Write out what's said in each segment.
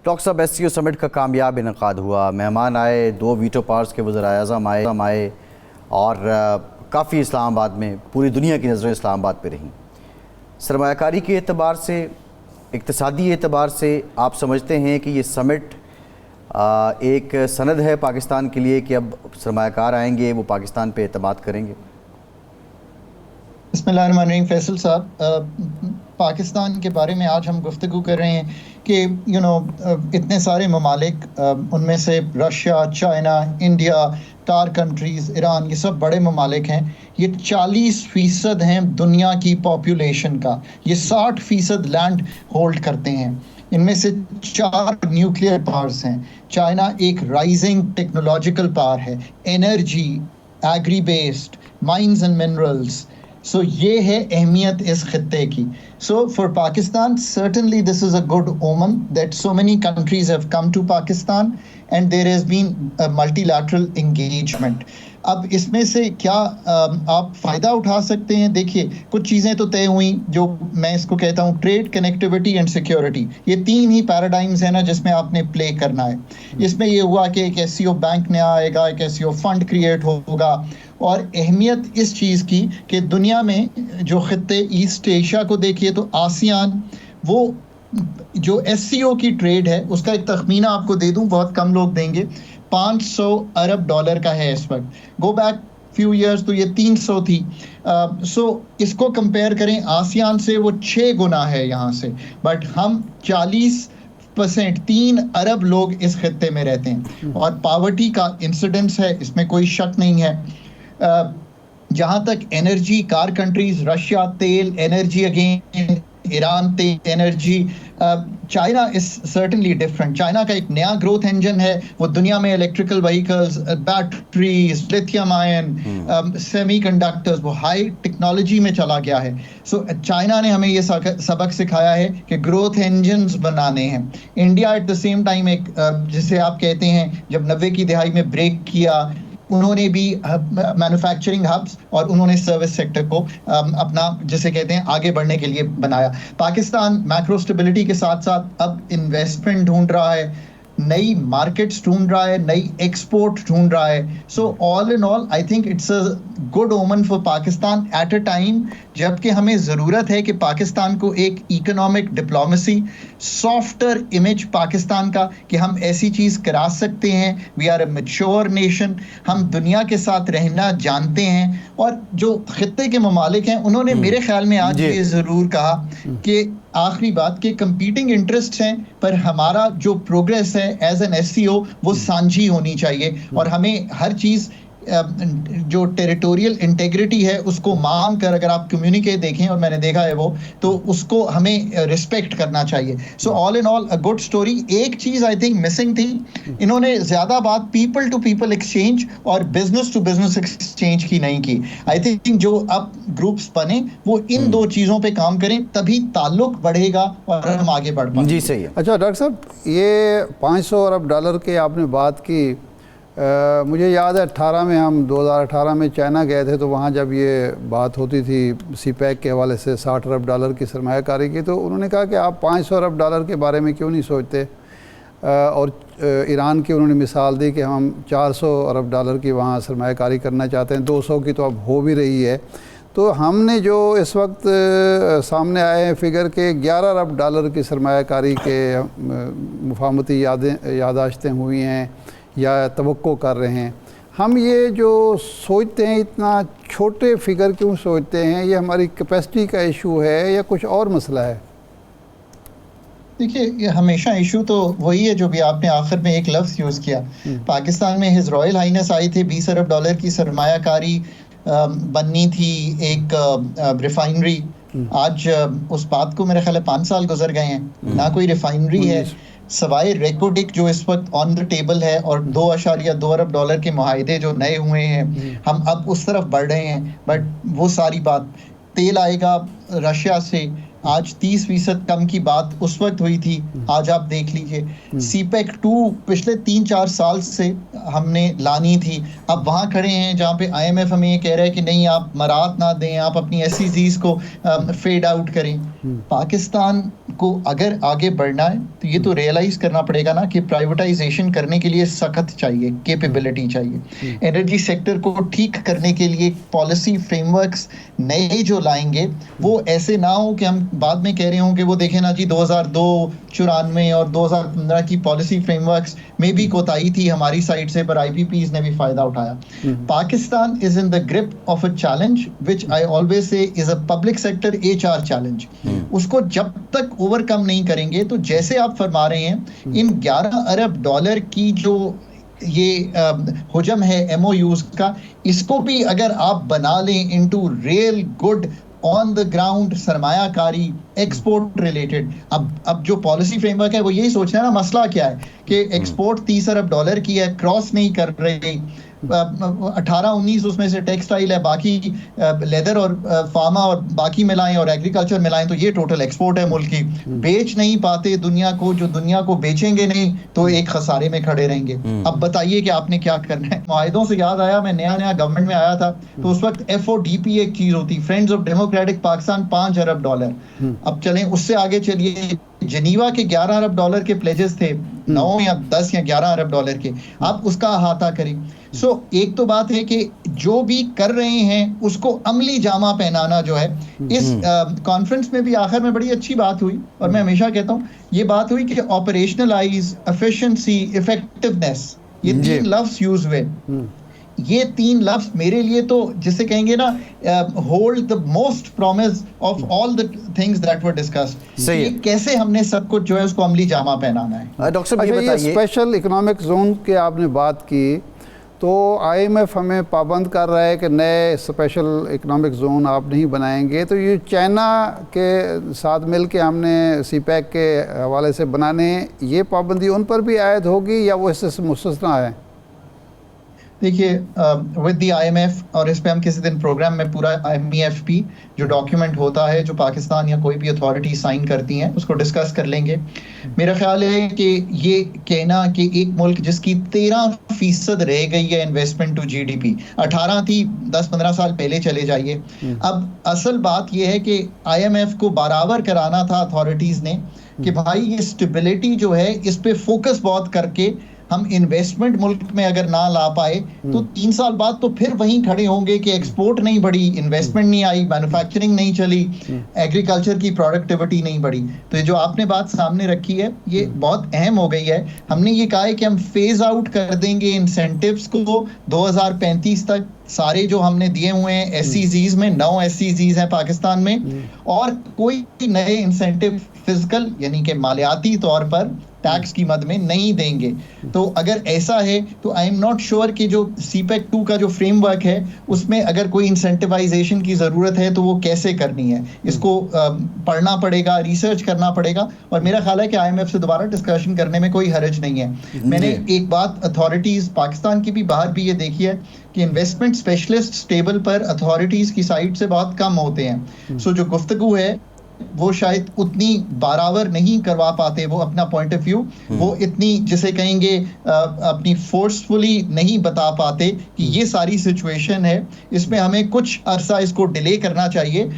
Doctor साहब, SCO summit का कामयाब इनकाद हुआ, मेहमान आए, 2 वीटो पावर्स के वज़ीर-ए-आज़म आए और काफ़ी इस्लामाबाद में पूरी दुनिया की नज़रें इस्लामाबाद पे रहीं। सरमायाकारी के एतबार से, इक़्तिसादी एतबार से आप समझते हैं कि ये समिट एक सनद है पाकिस्तान के लिए कि अब सरमायाकार आएंगे, वो पाकिस्तान पे एतमाद करेंगे? बिस्मिल्लाहिर्रहमानिर्रहीम। फैसल साहब, पाकिस्तान के बारे में आज हम गुफ्तगू कर रहे हैं कि इतने सारे ममालिक, उनमें से रशिया, चाइना, इंडिया, टार कंट्रीज़, ईरान, ये सब बड़े ममालिक हैं। ये 40% हैं दुनिया की पॉपुलेशन का। ये 60% लैंड होल्ड करते हैं। इनमें से 4 न्यूक्लियर पावर्स हैं। चाइना एक राइजिंग टेक्नोलॉजिकल पावर है, energy, agri based, mines and minerals. So ये है अहमियत इस खित्ते की। So for Pakistan certainly this is a good omen that so many countries have come to Pakistan and there has been a multilateral engagement. अब इसमें से क्या आप फ़ायदा उठा सकते हैं? देखिए, कुछ चीज़ें तो तय हुई, जो मैं इसको कहता हूँ ट्रेड, कनेक्टिविटी एंड सिक्योरिटी। ये 3 ही पैराडाइम्स हैं ना जिसमें आपने प्ले करना है। इसमें ये हुआ कि एक SCO बैंक नया आएगा, एक SCO फंड क्रिएट होगा, और अहमियत इस चीज़ की कि दुनिया में जो खित्ते ईस्ट एशिया को देखिए तो आसियान, वो जो SCO की ट्रेड है उसका एक तखमीना आपको दे दूं, बहुत कम लोग देंगे, $500 अरब का है इस वक्त। गो बैक फ्यू ईयर्स तो ये 300 थी। सो इसको कंपेयर करें आसियान से, वो 6 गुना है यहाँ से। बट हम 40%, 3 अरब लोग इस खित्ते में रहते हैं, और पावर्टी का इंसिडेंस है, इसमें कोई शक नहीं है। जहाँ तक एनर्जी, कार कंट्रीज, रशिया तेल, एनर्जी अगेन, ईरान तेल, energy, China is certainly different. China का एक नया ग्रोथ इंजन है, वो दुनिया में electrical vehicles, batteries, lithium ion, semiconductors, वो हाई टेक्नोलॉजी में चला गया है। सो चाइना ने हमें ये सबक सिखाया है कि ग्रोथ इंजन्स बनाने हैं। India at the same time एक जिसे आप कहते हैं, जब 90 की दहाई में ब्रेक किया, उन्होंने भी मैन्युफैक्चरिंग हब्स और उन्होंने सर्विस सेक्टर को अपना, जिसे कहते हैं, आगे बढ़ने के लिए बनाया। पाकिस्तान मैक्रो स्टेबिलिटी के साथ साथ अब इन्वेस्टमेंट ढूंढ रहा है, नई मार्केट्स ढूंढ रहा है, नई एक्सपोर्ट ढूंढ रहा है। So all in all I think it's a good omen for Pakistan at a time जबकि हमें ज़रूरत है कि पाकिस्तान को एक economic diplomacy, softer image Pakistan का, कि हम ऐसी चीज़ करा सकते हैं। We are a mature nation, हम दुनिया के साथ रहना जानते हैं। और जो खित्ते के ममालिक हैं, उन्होंने मेरे ख्याल में आज ये ज़रूर कहा कि आखिरी बात के कंपीटिंग इंटरेस्ट हैं, पर हमारा जो प्रोग्रेस है एज एन SCO वो सांझी होनी चाहिए, और हमें हर चीज़ जो टेरिटोरियल इंटेग्रिटी है उसको मान कर, अगर आप कम्युनिके देखें, और मैंने देखा है वो, तो उसको हमें रिस्पेक्ट करना चाहिए। सो all in all a good story. एक चीज़ आई थिंक मिसिंग थी, इन्होंने ज़्यादा बात पीपल टू पीपल एक्सचेंज और बिजनेस टू बिजनेस एक्सचेंज की नहीं की। आई थिंक जो अब ग्रुप्स बने वो इन 2 चीज़ों पे काम करें, तभी ताल्लुक बढ़ेगा और हम आगे बढ़ पाएंगे। जी सही है। अच्छा डॉक्टर साहब, ये $500 अरब के आपने बात की, मुझे याद है 2018 में चाइना गए थे, तो वहाँ जब ये बात होती थी CPEC के हवाले से $60 अरब की सरमायाकारी की, तो उन्होंने कहा कि आप $500 अरब के बारे में क्यों नहीं सोचते, और ईरान की उन्होंने मिसाल दी कि हम $400 अरब की वहाँ सरमायाकारी करना चाहते हैं, 200 की तो अब हो भी रही है। तो हमने जो इस वक्त सामने आए हैं फिगर के $11 अरब की सरमायाकारी के मुफाहमती यादाश्तें हुई हैं या तवक्को कर रहे हैं। हम ये जो सोचते हैं, इतना छोटे फिगर क्यों सोचते हैं? ये हमारी कैपेसिटी का इशू है या कुछ और मसला है? देखिए, ये हमेशा इशू तो वही है जो भी आपने आखिर में एक लफ्ज़ यूज़ किया। पाकिस्तान में हिज रॉयल हाइनेस आई थी, $20 अरब की सरमायाकारी बननी थी, एक रिफाइनरी। आज उस बात को मेरे ख्याल है 5 साल गुजर गए हैं, ना कोई रिफाइनरी है सवाए रेकोडिक जो इस वक्त ऑन द टेबल है, और $2.2 अरब के मुआहदे जो नए हुए हैं, हम अब उस तरफ बढ़ रहे हैं। बट वो सारी बात, तेल आएगा रशिया से, आज 30% कम की बात उस वक्त हुई थी, आज आप देख लीजिए। CPEC 2 पिछले 3-4 साल से हमने लानी थी, अब वहाँ खड़े हैं जहाँ पे IMF हमें ये कह रहा है कि नहीं, आप मराहत ना दें, आप अपनी SEZs को फेड आउट करें। पाकिस्तान को अगर आगे बढ़ना है तो ये तो रियलाइज करना पड़ेगा ना कि प्राइवेटाइजेशन करने के लिए सख्त चाहिए, कैपेबिलिटी चाहिए। एनर्जी सेक्टर को ठीक करने के लिए पॉलिसी फ्रेमवर्क्स नए जो लाएंगे वो ऐसे ना हो कि हम बाद में कह रहे हों कि वो देखें ना जी 2002, 94 और 2015 की पॉलिसी फ्रेमवर्क्स में भी कोताही थी हमारी साइड से, पर आईपीपीज ने भी फायदा उठाया। Pakistan is in the grip of a challenge which I always say is a public sector HR challenge. उसको जब तक ओवरकम नहीं करेंगे तो जैसे आप फरमा रहे हैं इन 11 अरब डॉलर की जो ये हुजम है MOUs का, इसको भी अगर आप बना लें into real good on the ground सरमायाकारी एक्सपोर्ट रिलेटेड। अब जो पॉलिसी फ्रेमवर्क है वो यही सोचना है ना, मसला क्या है कि एक्सपोर्ट 30 अरब डॉलर की है, क्रॉस नहीं कर रही, 18-19 उसमें से टेक्सटाइल है, बाकी लेदर और फार्मा और बाकी मिलाएं और एग्रीकल्चर मिलाएं तो ये टोटल एक्सपोर्ट है मुल्क की। बेच नहीं पाते दुनिया को, जो दुनिया को बेचेंगे नहीं तो एक खसारे में खड़े रहेंगे। अब बताइए कि आपने क्या करना है। मुआहिदों से याद आया, मैं नया गवर्नमेंट में आया था तो उस वक्त FODP एक चीज होती, friends of democratic Pakistan, 5 Arab dollar. अब चलें उससे आगे चलिए, जनीवा के 11 अरब डॉलर के प्लेजेस थे, 9 या 10 या 11 अरब डॉलर के, आप उसका अहाता करें। एक तो बात है कि जो भी कर रहे हैं उसको अमली जामा पहनाना जो है, इस कॉन्फ्रेंस में भी आखिर में बड़ी अच्छी बात हुई, और मैं हमेशा कहता हूँ ये बात हुई कि ऑपरेशनलाइज, एफिशिएंसी, इफेक्टिवनेस, ये 3 लफ्ज यूज हुए। ये 3 लफ्ज मेरे लिए तो जिसे कहेंगे ना, hold the most promise of all the things that were discussed. ये कैसे हमने सब कुछ जो है उसको अमली जामा पहनाना है। डॉक्टर साहब ये बताइए, स्पेशल इकोनॉमिक जोन के आपने बात की तो IMF हमें पाबंद कर रहा है कि नए स्पेशल इकोनॉमिक जोन आप नहीं बनाएंगे, तो ये चाइना के साथ मिल के हमने CPEC के हवाले से बनाने, ये पाबंदी उन पर भी आयद होगी या वो इससे मुस्तस्ना है? देखिए विद द IMF, और इस पे हम किसी दिन प्रोग्राम में पूरा MEFP जो डॉक्यूमेंट होता है जो पाकिस्तान या कोई भी अथॉरिटी साइन करती हैं उसको डिस्कस कर लेंगे। मेरा ख्याल है कि ये कहना कि एक मुल्क जिसकी 13% रह गई है इन्वेस्टमेंट टू GDP, 18 थी 10-15 साल पहले चले जाइए। अब असल बात यह है कि IMF को बराबर कराना था अथॉरिटीज़ ने कि भाई ये स्टेबिलिटी जो है इस पे फोकस बहुत करके हम इन्वेस्टमेंट मुल्क में अगर ना ला पाए तो 3 साल बाद तो फिर वहीं खड़े होंगे कि एक्सपोर्ट नहीं बढ़ी, इन्वेस्टमेंट नहीं आई, मैन्युफैक्चरिंग नहीं चली, एग्रीकल्चर की प्रोडक्टिविटी नहीं बढ़ी। तो ये जो आपने बात सामने रखी है ये बहुत अहम हो गई है। हमने ये कहा है कि हम फेज आउट कर देंगे इंसेंटिव्स को 2035 तक। सारे जो हमने दिए हुए हैं SEZs में, 9 SEZs हैं पाकिस्तान में, और कोई नए इंसेंटिव फिजिकल यानी कि मालियाती तौर पर टैक्स की मद में नहीं देंगे। तो अगर ऐसा है तो आई एम नॉट श्योर कि जो CPEC 2 का जो फ्रेमवर्क है उसमें अगर कोई इंसेंटिवाइजेशन की ज़रूरत है तो वो कैसे करनी है, इसको पढ़ना पड़ेगा, रिसर्च करना पड़ेगा, और मेरा ख्याल है कि IMF से दोबारा डिस्कशन करने में कोई हर्ज नहीं है। मैंने एक बात अथॉरिटीज़ पाकिस्तान की भी बाहर भी ये देखी है कि इन्वेस्टमेंट स्पेशलिस्ट टेबल पर अथॉरिटीज़ की साइड से बहुत कम होते हैं। सो जो गुफ्तगू है वो शायद उतनी बराबर नहीं करवा पाते, वो अपना पॉइंट ऑफ व्यू वो इतनी जिसे कहेंगे अपनी फोर्सफुली नहीं बता पाते कि ये सारी सिचुएशन है, इसमें हमें कुछ अरसा इसको डिले करना चाहिए।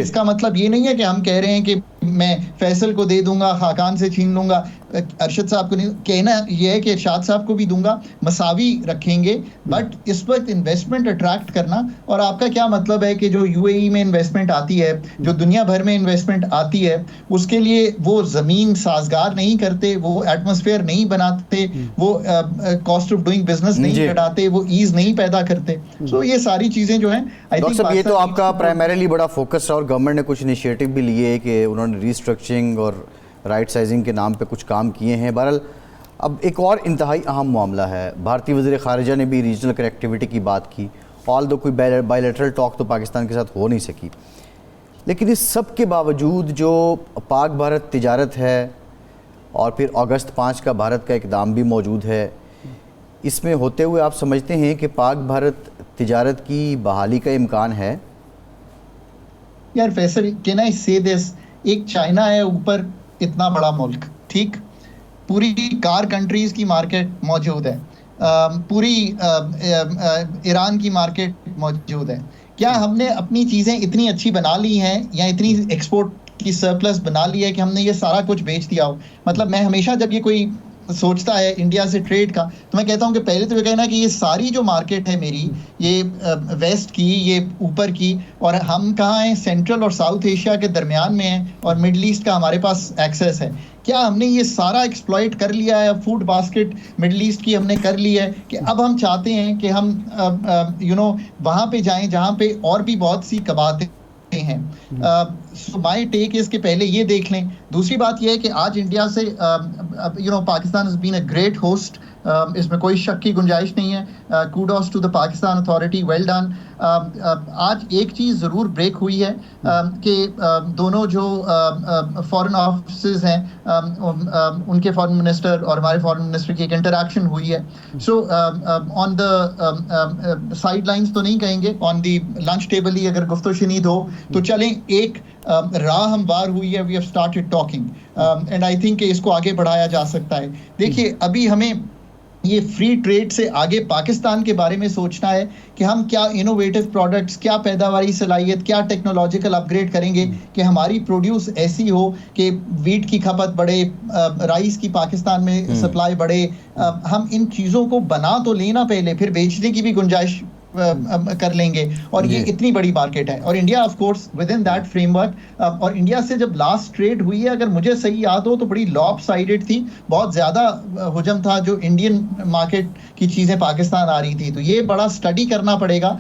इसका मतलब ये नहीं है कि हम कह रहे हैं कि मैं फैसल को दे दूंगा, खाकान से छीन लूंगा, अरशद साहब को नहीं। कहना यह है कि इरशाद साहब को भी दूंगा, मसावी रखेंगे, बट इस वक्त इन्वेस्टमेंट अट्रैक्ट करना। और आपका क्या मतलब है कि जो UAE में इन्वेस्टमेंट आती है, जो दुनिया भर में इन्वेस्टमेंट आती है, उसके लिए वो ज़मीन साजगार नहीं करते, वो एटमॉस्फेयर नहीं बनाते, वो कॉस्ट ऑफ डूइंग बिजनेस नहीं घटाते, वो ईज नहीं पैदा करते। सो ये सारी चीज़ें जो हैं, आई थिंक ये तो आपका प्राइमरीली बड़ा फोकस है, और गवर्नमेंट ने कुछ इनिशिएटिव भी लिए कि उन्होंने रीस्ट्रक्चरिंग और राइट साइजिंग के नाम पे कुछ काम किए हैं। बहरहाल अब एक और इंतहाई अहम मामला है, भारतीय वज़ीर ख़ारिजा ने भी रीजनल कनेक्टिविटी की बात की, ऑल दो कोई बायलैटरल टॉक तो पाकिस्तान के साथ हो नहीं सकी, लेकिन इस सब के बावजूद जो पाक भारत तिजारत है और फिर अगस्त 5 का भारत का इक़दाम भी मौजूद है, इसमें होते हुए आप समझते हैं कि पाक भारत तिजारत की बहाली का इम्कान है? यार फैसल, कैन आई से दिस, एक चाइना है ऊपर, इतना बड़ा मुल्क, ठीक, पूरी कार कंट्रीज की मार्केट मौजूद है, पूरी ईरान की मार्केट मौजूद है। क्या हमने अपनी चीज़ें इतनी अच्छी बना ली हैं या इतनी एक्सपोर्ट की सरप्लस बना लिया है कि हमने ये सारा कुछ बेच दिया हो। मतलब मैं हमेशा जब ये कोई सोचता है इंडिया से ट्रेड का, तो मैं कहता हूँ कि पहले तो ये कहना कि ये सारी जो मार्केट है मेरी, ये वेस्ट की, ये ऊपर की, और हम कहाँ हैं, सेंट्रल और साउथ एशिया के दरमियान में हैं, और मिडल ईस्ट का हमारे पास एक्सेस है। क्या हमने ये सारा एक्सप्लॉइट कर लिया है? फूड बास्केट मिडल ईस्ट की हमने कर ली है कि अब हम चाहते हैं कि हम वहाँ पे जाएं जहाँ पे और भी बहुत सी कबातें हैं। सो माय टेक इज कि पहले ये देख लें। दूसरी बात ये है कि आज इंडिया से Pakistan has been a great host, इसमें कोई शक की गुंजाइश नहीं है। Kudos to the Pakistan authority, well done. आज एक चीज़ ज़रूर ब्रेक हुई है कि दोनों जो फॉरेन ऑफिसर्स हैं, उनके फॉरेन मिनिस्टर और हमारे फॉरेन मिनिस्टर की एक इंटरेक्शन हुई है। So on the side lines तो नहीं कहेंगे, ऑन द लंच टेबल ही अगर गुफ्तो शनीद हो तो चलें, एक राह हमवार हुई है। We have started talking and I think कि इसको आगे बढ़ाया जा सकता है। देखिए, अभी हमें ये फ्री ट्रेड से आगे पाकिस्तान के बारे में सोचना है कि हम क्या इनोवेटिव प्रोडक्ट्स, क्या पैदावारी सलाहियत, क्या टेक्नोलॉजिकल अपग्रेड करेंगे कि हमारी प्रोड्यूस ऐसी हो कि वीट की खपत बढ़े, राइस की पाकिस्तान में सप्लाई बढ़े। हम इन चीज़ों को बना तो लेना पहले, फिर बेचने की भी गुंजाइश कर लेंगे। और ये इतनी बड़ी मार्केट है, और India of course with in that framework. और इंडिया से जब लास्ट ट्रेड हुई है, अगर मुझे सही याद हो तो बड़ी लॉपसाइडेड थी, बहुत ज़्यादा हुजम था जो इंडियन मार्केट की चीज़ें पाकिस्तान आ रही थी। तो ये बड़ा स्टडी करना पड़ेगा